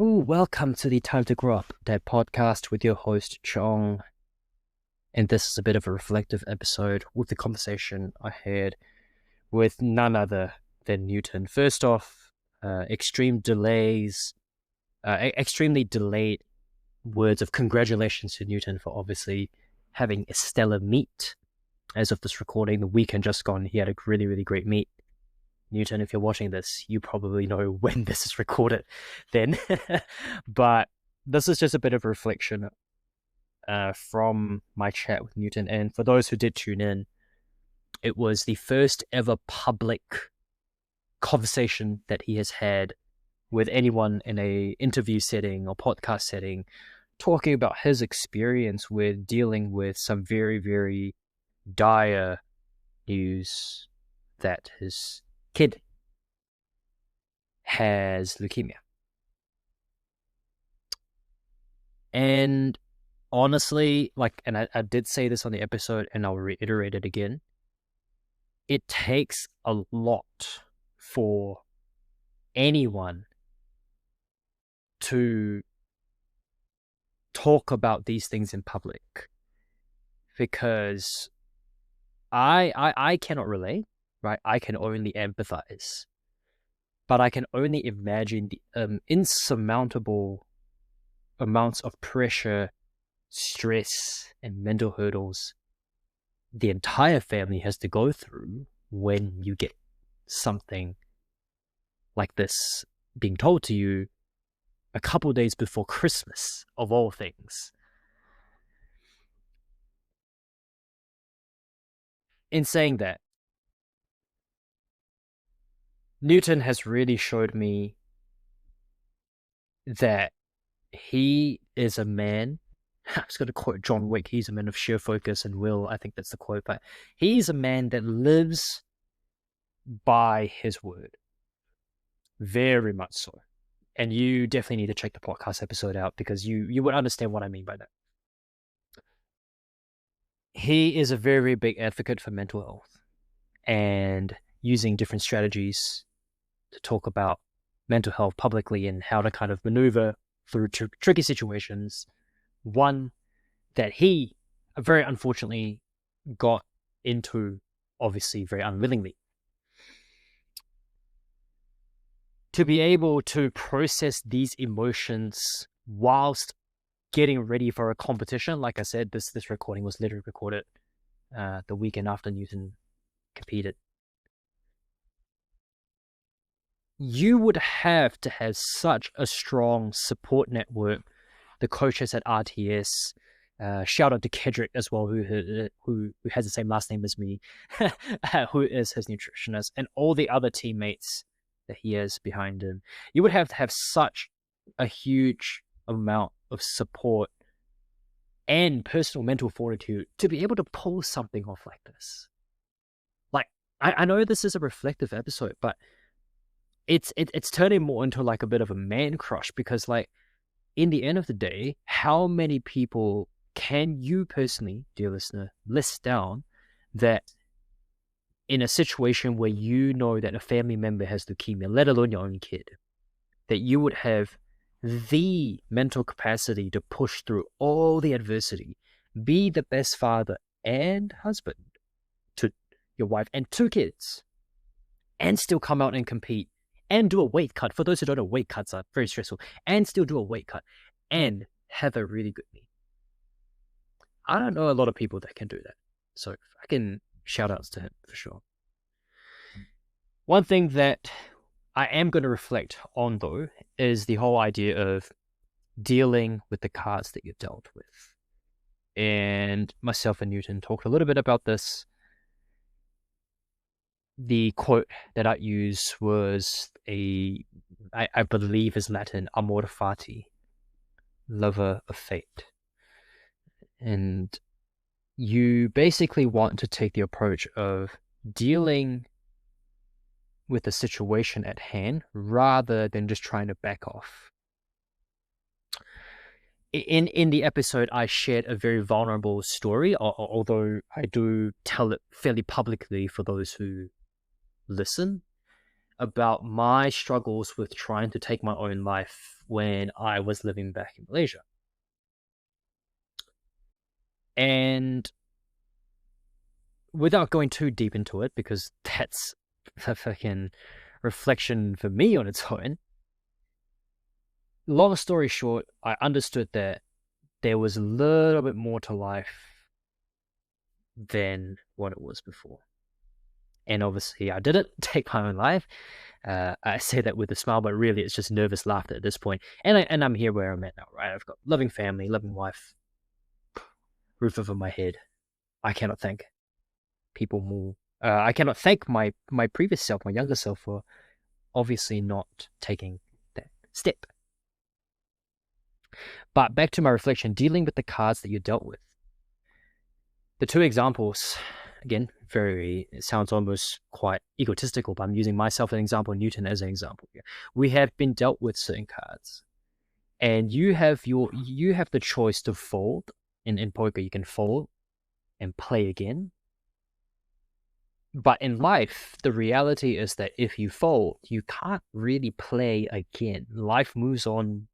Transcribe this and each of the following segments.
Ooh, welcome to the Time to Grow Up, that podcast with your host, Chong. And this is a bit of a reflective episode with the conversation I had with none other than Newton. First off, extremely delayed words of congratulations to Newton for obviously having a stellar meet. As of this recording, the weekend just gone, he had a really, really great meet. Newton, if you're watching this, you probably know when this is recorded then. But this is just a bit of a reflection from my chat with Newton. And for those who did tune in, it was the first ever public conversation that he has had with anyone in a interview setting or podcast setting, talking about his experience with dealing with some very, very dire news that his kid has leukemia. And honestly, I did say this on the episode and I'll reiterate it again. It takes a lot for anyone to talk about these things in public, because I cannot relate, right? I can only empathize, but I can only imagine the insurmountable amounts of pressure, stress, and mental hurdles the entire family has to go through when you get something like this being told to you a couple days before Christmas, of all things. In saying that, Newton has really showed me that he is a man. I was going to quote John Wick, he's a man of sheer focus and will. I think that's the quote, but he's a man that lives by his word. Very much so. And you definitely need to check the podcast episode out because you would understand what I mean by that. He is a very, very big advocate for mental health and using different strategies to talk about mental health publicly and how to kind of maneuver through tricky situations. One that he very unfortunately got into, obviously very unwillingly. To be able to process these emotions whilst getting ready for a competition, like I said, this recording was literally recorded the weekend after Newton competed. You would have to have such a strong support network. The coaches at RTS, shout out to Kedrick as well, who has the same last name as me, who is his nutritionist, and all the other teammates that he has behind him. You would have to have such a huge amount of support and personal mental fortitude to be able to pull something off like this. Like, I know this is a reflective episode, but it's turning more into like a bit of a man crush, because like in the end of the day, how many people can you personally, dear listener, list down that in a situation where you know that a family member has leukemia, let alone your own kid, that you would have the mental capacity to push through all the adversity, be the best father and husband to your wife and 2 kids, and still come out and compete and do a weight cut. For those who don't know, weight cuts are very stressful, and still do a weight cut and have a really good meet. I don't know a lot of people that can do that. So I can shout outs to him for sure. One thing that I am going to reflect on, though, is the whole idea of dealing with the cards that you're dealt with. And myself and Newton talked a little bit about this. The quote that I used was I believe is Latin, amor fati, lover of fate. And you basically want to take the approach of dealing with the situation at hand rather than just trying to back off. In the episode, I shared a very vulnerable story, although I do tell it fairly publicly for those who listen. about my struggles with trying to take my own life when I was living back in Malaysia. And without going too deep into it, because that's a fucking reflection for me on its own, long story short, I understood that there was a little bit more to life than what it was before. And obviously, I didn't take my own life. I say that with a smile, but really, it's just nervous laughter at this point. And I'm here where I'm at now, right? I've got loving family, loving wife, roof over my head. I cannot thank people more. I cannot thank my previous self, my younger self, for obviously not taking that step. But back to my reflection, dealing with the cards that you dealt with. The two examples, again, it sounds almost quite egotistical, but I'm using myself as an example, Newton as an example here. We have been dealt with certain cards, and you have the choice to fold. In poker, you can fold and play again. But in life, the reality is that if you fold, you can't really play again. Life moves on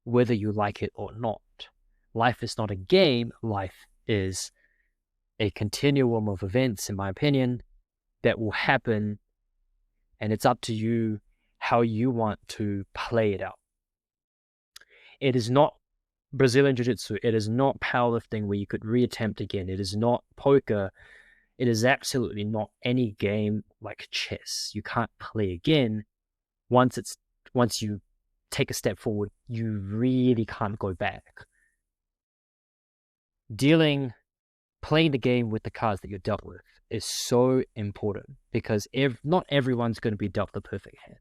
whether you like it or not. Life is not a game. Life is a continuum of events, in my opinion, that will happen, and it's up to you how you want to play it out. It is not Brazilian Jiu-Jitsu. It is not powerlifting where you could reattempt again. It is not poker. It is absolutely not any game like chess. You can't play again. Once you take a step forward, you really can't go back. Playing the game with the cards that you're dealt with is so important, because not everyone's going to be dealt the perfect hand.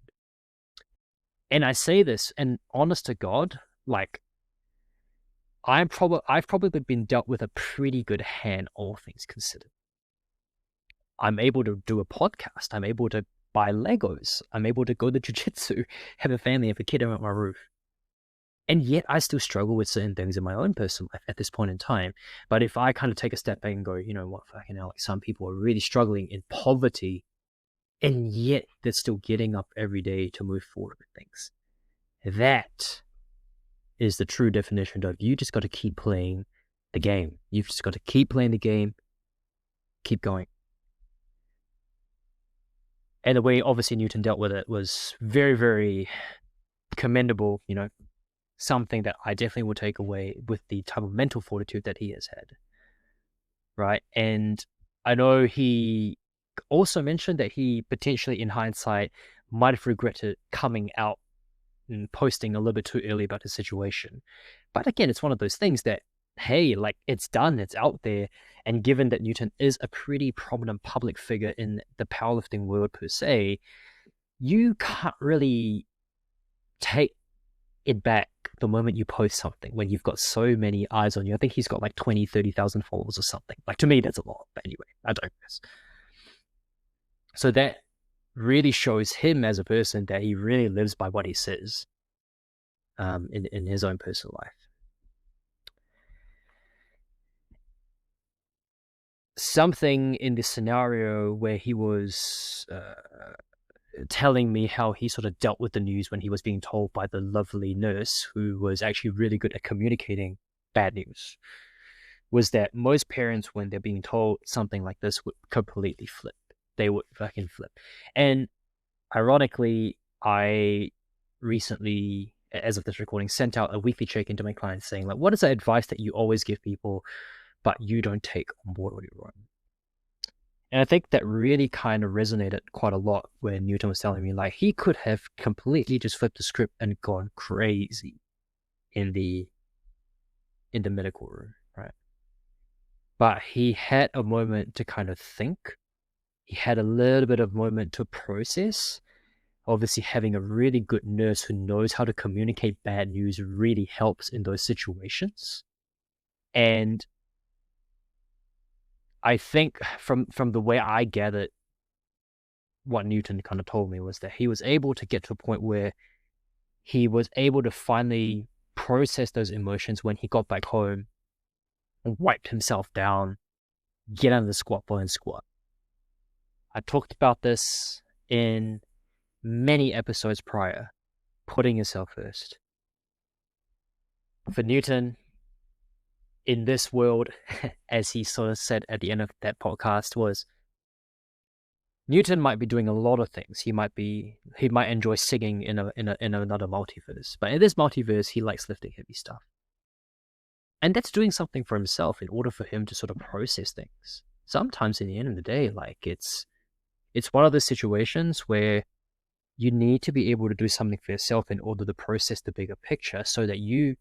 And I say this, and honest to God, like, I've probably been dealt with a pretty good hand, all things considered. I'm able to do a podcast. I'm able to buy Legos. I'm able to go to jiu-jitsu, have a family, have a kid under my roof. And yet I still struggle with certain things in my own personal life at this point in time. But if I kind of take a step back and go, you know what, fucking hell, like, some people are really struggling in poverty, and yet they're still getting up every day to move forward with things. That is the true definition of, you just got to keep playing the game. You've just got to keep playing the game, keep going. And the way obviously Newton dealt with it was very, very commendable, you know, something that I definitely will take away with the type of mental fortitude that he has had. Right. And I know he also mentioned that he potentially, in hindsight, might have regretted coming out and posting a little bit too early about his situation. But again, it's one of those things that, hey, like, it's done, it's out there. And given that Newton is a pretty prominent public figure in the powerlifting world per se, you can't really take it back the moment you post something when you've got so many eyes on you. I think he's got like 20, 30,000 followers or something. Like, to me, that's a lot. But anyway, I digress. So that really shows him as a person that he really lives by what he says in his own personal life. Something in this scenario where he was telling me how he sort of dealt with the news when he was being told by the lovely nurse, who was actually really good at communicating bad news, was that most parents, when they're being told something like this, would completely flip. They would fucking flip. And ironically, I recently, as of this recording, sent out a weekly check-in to my clients saying, like, what is the advice that you always give people but you don't take on board on your own? And I think that really kind of resonated quite a lot when Newton was telling me, like, he could have completely just flipped the script and gone crazy in the medical room, right? But he had a moment to kind of think. He had a little bit of moment to process. Obviously, having a really good nurse who knows how to communicate bad news really helps in those situations. And I think from the way I gathered, what Newton kind of told me was that he was able to get to a point where he was able to finally process those emotions when he got back home and wiped himself down, get under the squat bar and squat. I talked about this in many episodes prior, putting yourself first. For Newton, in this world, as he sort of said at the end of that podcast, was Newton might be doing a lot of things. He might enjoy singing in another multiverse, but in this multiverse, he likes lifting heavy stuff, and that's doing something for himself in order for him to sort of process things. Sometimes, in the end of the day, like it's one of those situations where you need to be able to do something for yourself in order to process the bigger picture, so that you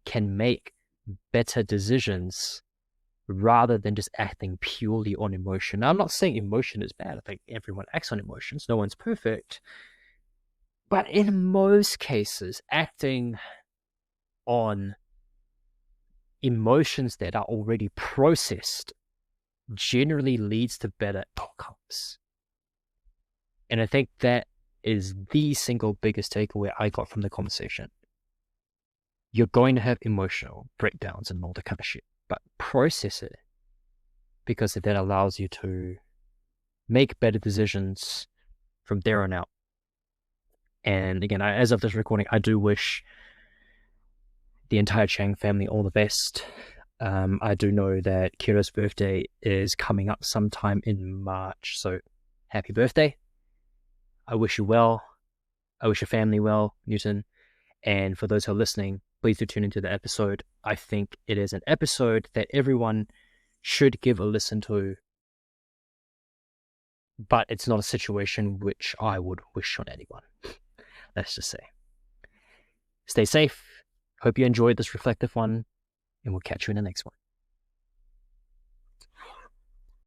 can make better decisions rather than just acting purely on emotion. Now, I'm not saying emotion is bad. I think everyone acts on emotions. No one's perfect. But in most cases, acting on emotions that are already processed generally leads to better outcomes. And I think that is the single biggest takeaway I got from the conversation. You're going to have emotional breakdowns and all that kind of shit, but process it, because that allows you to make better decisions from there on out. And again, as of this recording, I do wish the entire Chang family all the best. I do know that Kira's birthday is coming up sometime in March, so happy birthday. I wish you well. I wish your family well, Newton. And for those who are listening, please do tune into the episode. I think it is an episode that everyone should give a listen to, but it's not a situation which I would wish on anyone. Let's just say. Stay safe. Hope you enjoyed this reflective one, and we'll catch you in the next one.